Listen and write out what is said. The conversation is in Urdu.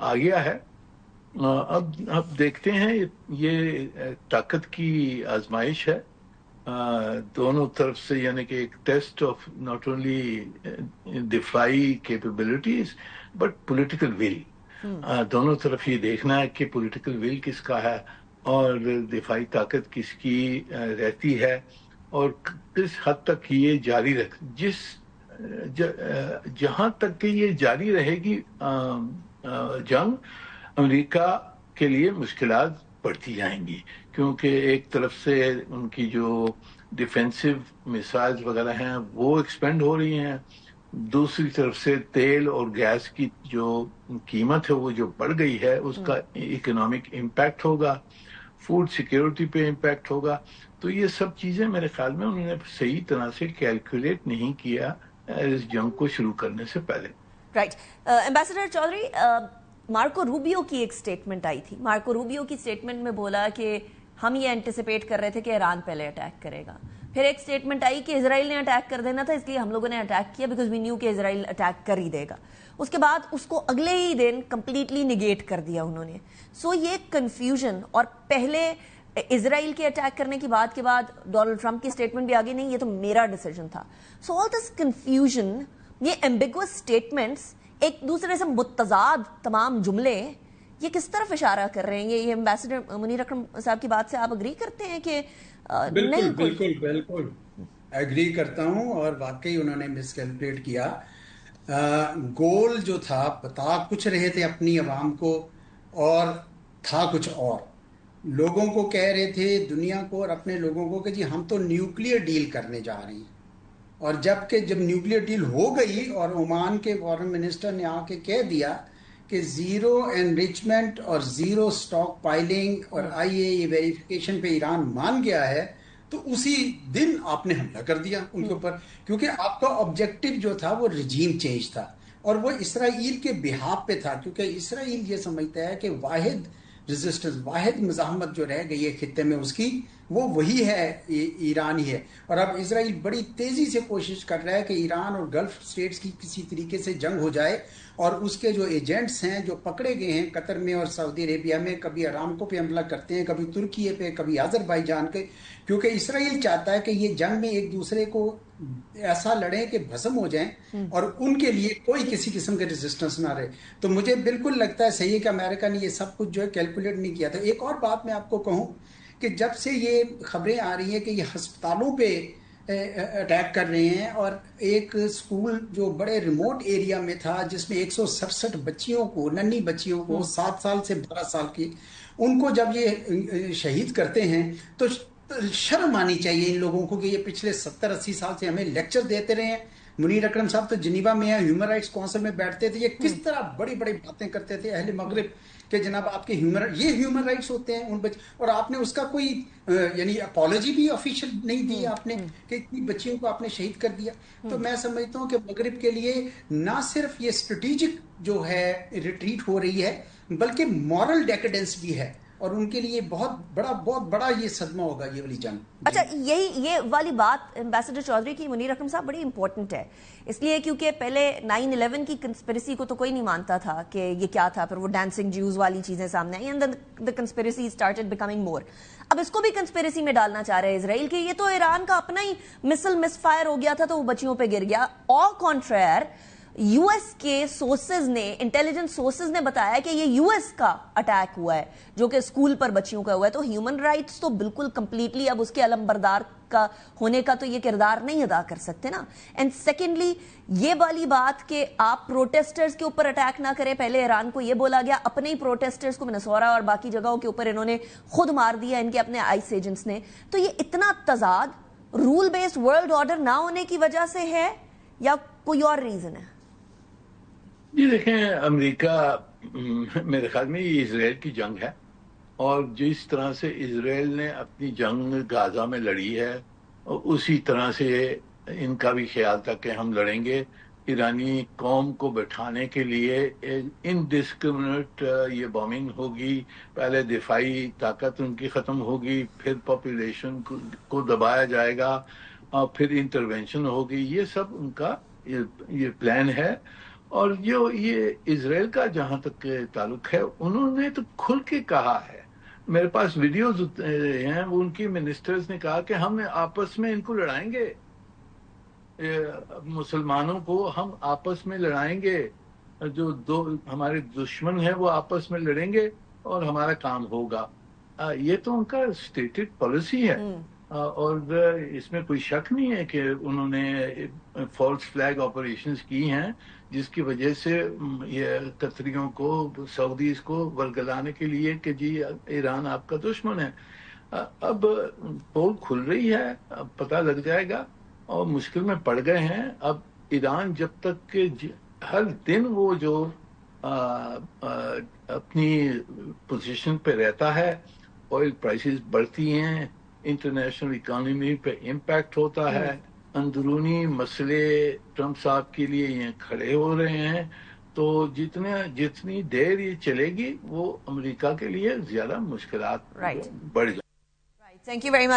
آ گیا ہے. اب دیکھتے ہیں یہ طاقت کی آزمائش ہے دونوں طرف سے, یعنی کہ ایک ٹیسٹ آف ناٹ اونلی دفاعی کیپیبلٹیز بٹ پولیٹیکل ول. دونوں طرف یہ دیکھنا ہے کہ پولیٹیکل ول کس کا ہے اور دفاعی طاقت کس کی رہتی ہے, اور کس حد تک یہ جاری جہاں تک کہ یہ جاری رہے گی جنگ, امریکہ کے لیے مشکلات بڑھتی جائیں گی, کیونکہ ایک طرف سے ان کی جو ڈیفینسو میسائلز وغیرہ ہیں وہ ایکسپینڈ ہو رہی ہیں, دوسری طرف سے تیل اور گیس کی جو قیمت ہے وہ جو بڑھ گئی ہے اس کا اکنامک امپیکٹ ہوگا, فوڈ سیکیورٹی پہ امپیکٹ ہوگا. تو یہ سب چیزیں میرے خیال میں انہوں نے صحیح طرح سے کیلکولیٹ نہیں کیا اس جنگ کو شروع کرنے سے پہلے. Right. Ambassador Chaudhry, Marco Rubio کی ایک سٹیٹمنٹ آئی تھی. مارکو روبیو کی سٹیٹمنٹ میں بولا کہ ہم یہ انٹیسپیٹ کر رہے تھے کہ ایران پہلے اٹیک کرے گا. پھر ایک سٹیٹمنٹ آئی کہ اسرائیل نے اٹیک کر دینا تھا, اس لیے ہم لوگوں نے اٹیک کیا بیکاز وی نیو کہ اسرائیل اٹیک کر ہی دے گا. اس کے بعد اس کو اگلے ہی دن کمپلیٹلی نگیٹ کر دیا انہوں نے. سو یہ کنفیوژن, اور پہلے اسرائیل کے اٹیک کرنے کی بات کے بعد ڈونلڈ ٹرمپ کی سٹیٹمنٹ بھی آگے نہیں, یہ تو میرا ڈیسیجن تھا. سو آل دس کنفیوژن, یہ ایمبیگوس سٹیٹمنٹس, ایک دوسرے سے متضاد تمام جملے, یہ کس طرف اشارہ کر رہے ہیں؟ یہ ایمبیسڈر منیر اکرم صاحب کی بات سے آپ اگری کرتے ہیں کہ بالکل بالکل بالکل اگری کرتا ہوں, اور واقعی انہوں نے مس کیلکولیٹ کیا. گول جو تھا بتا کچھ رہے تھے اپنی عوام کو اور تھا کچھ اور. لوگوں کو کہہ رہے تھے, دنیا کو اور اپنے لوگوں کو, کہ جی ہم تو نیوکلیئر ڈیل کرنے جا رہے ہیں. اور جب نیوکلیئر ڈیل ہو گئی اور عمان کے فارن منسٹر نے آ کے کہہ دیا کہ زیرو انریچمنٹ اور زیرو سٹاک پائلنگ اور IAEA ویریفیکیشن پہ ایران مان گیا ہے, تو اسی دن آپ نے حملہ کر دیا ان کے اوپر, کیونکہ آپ کا آبجیکٹو جو تھا وہ رجیم چینج تھا, اور وہ اسرائیل کے بہاف پہ تھا, کیونکہ اسرائیل یہ سمجھتا ہے کہ واحد ریزسٹنس, واحد مزاحمت جو رہ گئی ہے خطے میں اس کی, وہ وہی ہے, ایران ہی ہے. اور اب اسرائیل بڑی تیزی سے کوشش کر رہا ہے کہ ایران اور گلف سٹیٹس کی کسی طریقے سے جنگ ہو جائے, اور اس کے جو ایجنٹس ہیں جو پکڑے گئے ہیں قطر میں اور سعودی عربیہ میں, کبھی ارامکو پہ حملہ کرتے ہیں, کبھی ترکیے پہ, کبھی آذربائیجان کے, کیونکہ اسرائیل چاہتا ہے کہ یہ جنگ میں ایک دوسرے کو ایسا لڑیں کہ بھسم ہو جائیں, اور ان کے لیے کوئی کسی قسم کے ریزسٹنس نہ رہے. تو مجھے بالکل لگتا ہے صحیح ہے کہ امریکہ نے یہ سب کچھ جو ہے کیلکولیٹ نہیں کیا تھا. ایک اور بات میں آپ کو کہوں کہ جب سے یہ خبریں آ رہی ہیں کہ یہ ہسپتالوں پہ اٹیک کر رہے ہیں, اور ایک اسکول جو بڑے ریموٹ ایریا میں تھا جس میں 167 بچیوں کو, ننھی بچیوں کو 7 سال سے 12 سال کی, ان کو جب یہ شہید کرتے ہیں تو شرم آنی چاہیے ان لوگوں کو کہ یہ پچھلے 70-80 سال سے ہمیں لیکچر دیتے رہے ہیں. منیر اکرم صاحب تو جنیوا میں ہیں, ہیومن رائٹس کونسل میں بیٹھتے تھے, یہ کس طرح بڑی بڑی باتیں کرتے تھے اہل مغرب کہ جناب آپ کے ہیومن رائٹس ہوتے ہیں ان اور آپ نے اس کا کوئی یعنی اپالوجی بھی آفیشیل نہیں دی آپ نے کہ اتنی بچیوں کو آپ نے شہید کر دیا. تو میں سمجھتا ہوں کہ مغرب کے لیے نہ صرف یہ اسٹریٹجک جو ہے ریٹریٹ ہو رہی ہے, بلکہ مورل ڈیکیڈنس بھی ہے, اور ان کے لیے بہت بڑا یہ صدمہ ہوگا یہ والی جنگ. اچھا, یہ والی بات ایمبیسڈر چودھری کی, منیر اکرم صاحب, بڑی امپورٹنٹ ہے, اس لیے کیونکہ پہلے 9/11 کی کنسپیریسی کو تو کوئی نہیں مانتا تھا کہ یہ کیا تھا, پھر وہ ڈانسنگ جیوز والی چیزیں سامنے آئی, and the conspiracy started becoming more. اب اس کو بھی کنسپیریسی میں ڈالنا چاہ رہے ہیں اسرائیل کہ یہ تو ایران کا اپنا ہی مسل مس فائر ہو گیا تھا تو وہ بچیوں پہ گر گیا. اور کانٹرائر یو ایس کے سورسز نے, انٹیلیجنس سورسز نے بتایا کہ یہ یو ایس کا اٹیک ہوا ہے جو کہ اسکول پر بچیوں کا ہوا ہے. تو ہیومن رائٹس تو بالکل کمپلیٹلی اب اس کے علمبردار کا ہونے کا تو یہ کردار نہیں ادا کر سکتے نا. اینڈ سیکنڈلی یہ والی بات کہ آپ پروٹیسٹرز کے اوپر اٹیک نہ کریں, پہلے ایران کو یہ بولا گیا, اپنے ہی پروٹیسٹرز کو منسورا اور باقی جگہوں کے اوپر انہوں نے خود مار دیا, ان کے اپنے آئس ایجنٹس نے. تو یہ اتنا تضاد رول بیسڈ ورلڈ آرڈر نہ ہونے کی وجہ سے ہے یا کوئی اور ریزن ہے؟ جی دیکھیں, امریکہ میرے خیال میں یہ اسرائیل کی جنگ ہے, اور جس طرح سے اسرائیل نے اپنی جنگ غزہ میں لڑی ہے اسی طرح سے ان کا بھی خیال تھا کہ ہم لڑیں گے. ایرانی قوم کو بٹھانے کے لیے انڈسکرمنیٹ یہ بومنگ ہوگی, پہلے دفاعی طاقت ان کی ختم ہوگی, پھر پاپولیشن کو دبایا جائے گا, اور پھر انٹرونشن ہوگی. یہ سب ان کا یہ پلان ہے, اور یہ اسرائیل کا جہاں تک تعلق ہے، انہوں نے تو کھل کے کہا ہے، میرے پاس ویڈیوز ہیں، وہ ان کی منسٹرز نے کہا کہ ہم آپس میں ان کو لڑائیں گے، مسلمانوں کو ہم آپس میں لڑائیں گے، جو دو ہمارے دشمن ہیں وہ آپس میں لڑیں گے اور ہمارا کام ہوگا. یہ تو ان کا اسٹیٹڈ پالیسی ہے، اور اس میں کوئی شک نہیں ہے کہ انہوں نے فالس فلیگ آپریشنز کی ہیں، جس کی وجہ سے یہ قطریوں کو، سعودیز کو ورگلانے کے لیے کہ جی ایران آپ کا دشمن ہے. اب پول کھل رہی ہے، اب پتہ لگ جائے گا، اور مشکل میں پڑ گئے ہیں. اب ایران جب تک کہ ہر دن وہ جو اپنی پوزیشن پہ رہتا ہے، آئل پرائسز بڑھتی ہیں، انٹرنیشنل اکانومی پہ امپیکٹ ہوتا ہے، اندرونی مسئلے ٹرمپ صاحب کے لیے یہ کھڑے ہو رہے ہیں، تو جتنی دیر یہ چلے گی وہ امریکہ کے لیے زیادہ مشکلات بڑھ جائیں. Thank you very much.